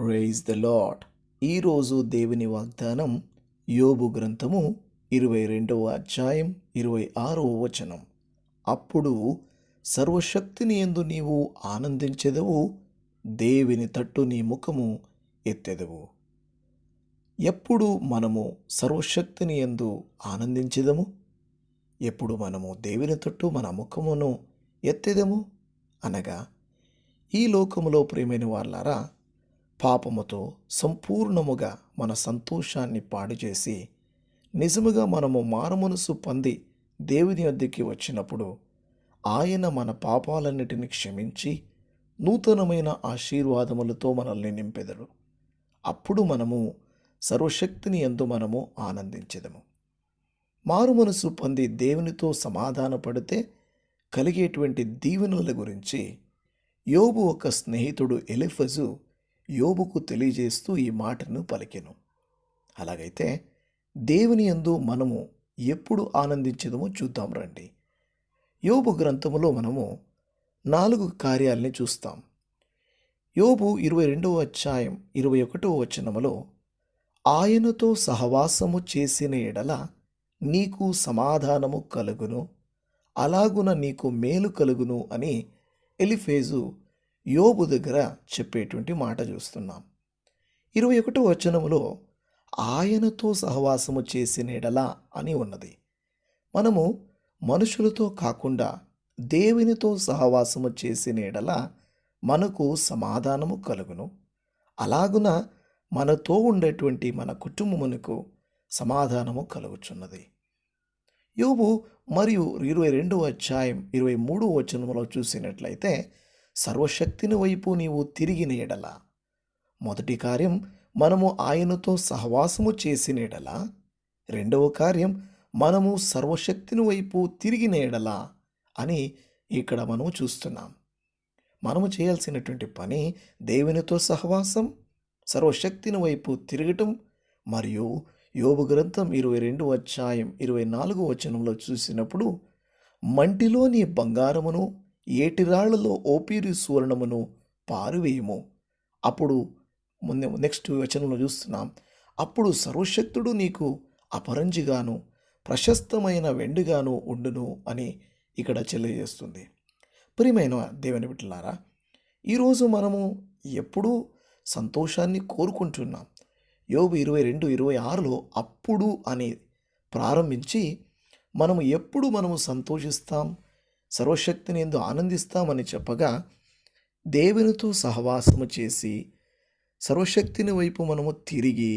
Praise the lord. ఈరోజు దేవుని వాగ్దానం యోబు గ్రంథము 22వ అధ్యాయం 26వ వచనం. అప్పుడు సర్వశక్తిని యందు నీవు ఆనందించెదవు, దేవుని తట్టు నీ ముఖము ఎత్తెదవు. ఎప్పుడు మనము సర్వశక్తిని యందు ఆనందించెదము? ఎప్పుడు మనము దేవుని తట్టు మన ముఖమును ఎత్తెదము? అనగా ఈ లోకములో ప్రియమైన వాళ్ళారా, పాపముతో సంపూర్ణముగా మన సంతోషాన్ని పాడు చేసి నిజముగా మనము మారుమనసు పొంది దేవుని వద్దకి వచ్చినప్పుడు ఆయన మన పాపాలన్నిటిని క్షమించి నూతనమైన ఆశీర్వాదములతో మనల్ని నింపెదడు. అప్పుడు మనము సర్వశక్తిని యందు మనము ఆనందించెదము. మారుమనసు పొంది దేవునితో సమాధానపడితే కలిగేటువంటి దీవెనల గురించి యోబు ఒక స్నేహితుడు ఎలీఫజు యోబుకు తెలియజేస్తూ ఈ మాటను పలికెను. అలాగైతే దేవుని యందు మనము ఎప్పుడు ఆనందించదమో చూద్దాం రండి. యోబు గ్రంథములో మనము 4 కార్యాలని చూస్తాం. యోబు 22వ అధ్యాయం 21వ వచనములో ఆయనతో సహవాసము చేసిన ఎడల నీకు సమాధానము కలుగును, అలాగున నీకు మేలు కలుగును అని ఎలీఫజు యోబు దగ్గర చెప్పేటువంటి మాట చూస్తున్నాం. 21వ వచనములో ఆయనతో సహవాసము చేసిన ఎడల అని ఉన్నది. మనము మనుషులతో కాకుండా దేవునితో సహవాసము చేసిన ఎడల మనకు సమాధానము కలుగును, అలాగున మనతో ఉండేటువంటి మన కుటుంబమునకు సమాధానము కలుగుచున్నది. యోబు మరియు 22వ అధ్యాయం 23వ వచనములో చూసినట్లయితే సర్వశక్తిని వైపు నీవు తిరిగిన ఎడల, మొదటి కార్యం మనము ఆయనతో సహవాసము చేసిన ఎడల, రెండవ కార్యం మనము సర్వశక్తిని వైపు తిరిగిన ఎడల అని ఇక్కడ మనము చూస్తున్నాం. మనము చేయాల్సినటువంటి పని దేవునితో సహవాసం, సర్వశక్తిని వైపు తిరగటం. మరియు యోబు గ్రంథం 22వ అధ్యాయం 24వ వచనంలో చూసినప్పుడు మంటిలోని బంగారమును ఏటిరాళ్లలో ఓపీరు సువర్ణమును పారువేయము. అప్పుడు నెక్స్ట్ వచనంలో చూస్తున్నాం, అప్పుడు సర్వశక్తుడు నీకు అపరంజిగాను ప్రశస్తమైన వెండిగాను ఉండును అని ఇక్కడ తెలియజేస్తుంది. ప్రియమైన దేవుని బిడ్డలారా, ఈరోజు మనము ఎప్పుడూ సంతోషాన్ని కోరుకుంటున్నాం. యోబు 22:26లో అప్పుడు అని ప్రారంభించి మనము ఎప్పుడు మనము సంతోషిస్తాం, సర్వశక్తిని యందు ఆనందిస్తామని చెప్పగా, దేవునితో సహవాసము చేసి సర్వశక్తిని వైపు మనము తిరిగి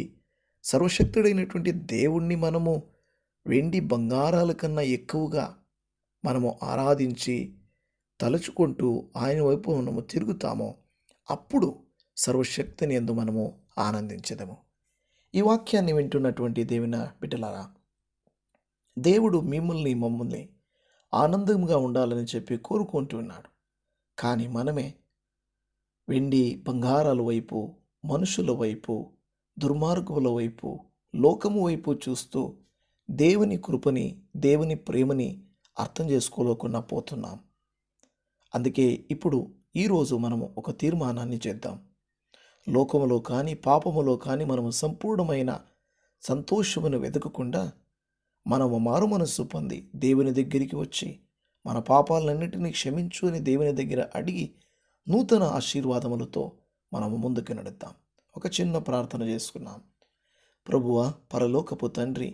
సర్వశక్తుడైనటువంటి దేవుణ్ణి మనము వెండి బంగారాల కన్నా ఎక్కువగా మనము ఆరాధించి తలుచుకుంటూ ఆయన వైపు మనము తిరుగుతామో అప్పుడు సర్వశక్తిని యందు మనము ఆనందించదము. ఈ వాక్యాన్ని వింటున్నటువంటి దేవుని బిడ్డలారా, దేవుడు మమ్మల్ని ఆనందంగా ఉండాలని చెప్పి కోరుకుంటున్నాడు. కానీ మనమే వెండి బంగారాల వైపు, మనుషుల వైపు, దుర్మార్గుల వైపు, లోకము వైపు చూస్తూ దేవుని కృపని, దేవుని ప్రేమని అర్థం చేసుకోలేకుండా పోతున్నాం. అందుకే ఇప్పుడు ఈరోజు మనము ఒక తీర్మానాన్ని చేద్దాం. లోకములో కానీ పాపములో కానీ మనము సంపూర్ణమైన సంతోషమును వెతకకుండా మనము మారుమనస్సు పొంది దేవుని దగ్గరికి వచ్చి మన పాపాలన్నిటినీ క్షమించు అని దేవుని దగ్గర అడిగి నూతన ఆశీర్వాదములతో మనము ముందుకు నడుద్దాం. ఒక చిన్న ప్రార్థన చేసుకున్నాం. ప్రభువా, పరలోకపు తండ్రి,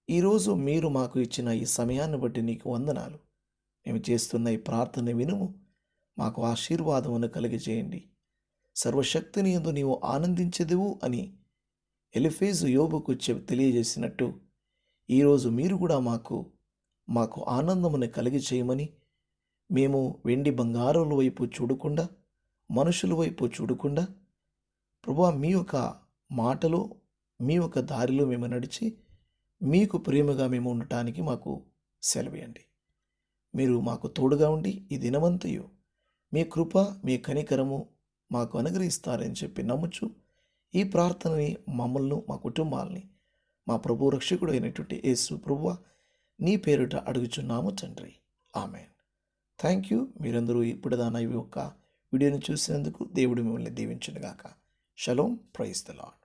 ఈరోజు మీరు మాకు ఇచ్చిన ఈ సమయాన్ని బట్టి నీకు వందనాలు. మేము చేస్తున్న ఈ ప్రార్థన వినుము, మాకు ఆశీర్వాదమును కలిగజేయండి. సర్వశక్తిని యందు నీవు ఆనందించెదవు అని ఎలీఫజు యోబుకు తెలియజేసినట్టు ఈరోజు మీరు కూడా మాకు ఆనందమును కలిగి చేయమని, మేము వెండి బంగారుల వైపు చూడకుండా, మనుషుల వైపు చూడకుండా, ప్రభువా మీ యొక్క మాటలో, మీ యొక్క దారిలో మేము నడిచి మీకు ప్రేమగా మేము ఉండటానికి మాకు సెలవేయండి. మీరు మాకు తోడుగా ఉండి ఈ దినమంతయు మీ కృప, మీ కనికరము మాకు అనుగ్రహిస్తారని చెప్పి నమ్ముచు ఈ ప్రార్థనని మమ్మల్ని, మా కుటుంబాలని మా ప్రభు రక్షకుడు అయినటువంటి యేసు ప్రభువా నీ పేరిట అడుగుచున్నాము తండ్రి. ఆమెన్. Thank you. మీరందరూ ఇప్పుడుదానా ఈ యొక్క వీడియోని చూసినందుకు దేవుడు మిమ్మల్ని దీవించునుగాక. Shalom, praise the lord.